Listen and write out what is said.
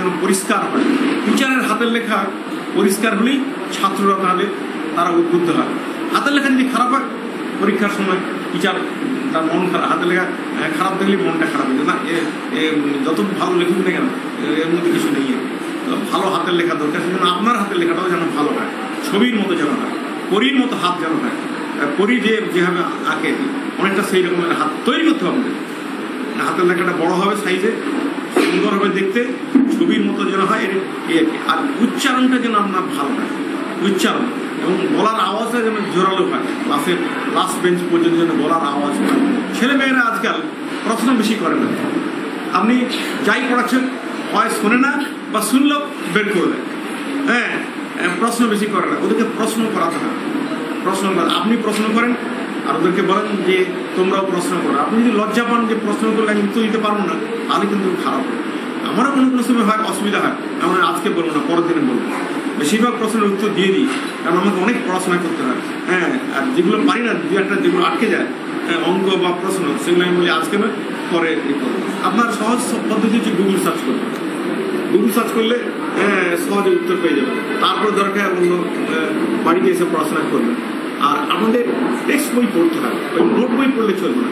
যেন পরিষ্কার হয়। টিচারের হাতের লেখা পরিষ্কার হলেই ছাত্ররা তাহলে তারা উদ্বুদ্ধ হয়। হাতের লেখা যদি খারাপ হয় পরীক্ষার সময় টিচার তার মন খারাপ, হাতের লেখা খারাপ দেখলে মনটা খারাপ হয়ে যায়, না যত ভালো লেখুক না কেন এর মধ্যে কিছু নেই। ভালো হাতের লেখা দরকার, সেজন্য আপনার হাতের লেখাটাও যেন ভালো হয়, ছবির মতো যেন হয়, পরীর মতো হাত যেন হয়। পরী যেভাবে আঁকে অনেকটা সেই রকমের হাত তৈরি করতে হবে। হাতের লেখাটা বড় হবে সাইজে, সুন্দর হবে দেখতে, ছবির মতো যেন হয়। আর উচ্চারণটা যেন আপনার ভালো হয়, উচ্চারণ এবং গলার আওয়াজটা যেন জোরালো হয়, ক্লাসের লাস্ট বেঞ্চ পর্যন্ত যেন গলার আওয়াজ হয়। ছেলেমেয়েরা আজকাল প্রশ্ন বেশি করে না, আপনি যাই পড়াচ্ছেন হয় শোনে না বা শুনলেও বের করে দেয়। হ্যাঁ, প্রশ্ন বেশি করে না, ওদেরকে প্রশ্ন করাতে হয়। প্রশ্ন আপনি প্রশ্ন করেন আর ওদেরকে বলেন যে তোমরাও প্রশ্ন করো। আপনি যদি লজ্জা পান যে প্রশ্ন করলে আমি উত্তর দিতে পারবো না, তাহলে কিন্তু খারাপ হবে। আমারও কোনো সময় হয় অসুবিধা হয়, আমরা আজকে বলবো না পরের দিনে বলবো। বেশিরভাগ প্রশ্নের উত্তর দিয়ে দিই, কারণ আমাকে অনেক পড়াশোনা করতে হয়। হ্যাঁ, আর যেগুলো পারি না, দু একটা যেগুলো আটকে যায় অঙ্ক বা প্রশ্ন, সেগুলো আমি বলি আজকে না পরে করবো। আপনার সহজ পদ্ধতি হচ্ছে গুগল সার্চ করবেন। গুগল সার্চ করলে সহজে উত্তর পেয়ে যাবেন। তারপরে দরকার অন্য বাড়িতে এসে পড়াশোনা করবেন। আর আমাদের টেক্সট বই পড়তে হয়, ওই নোট বই পড়লে চলবে না।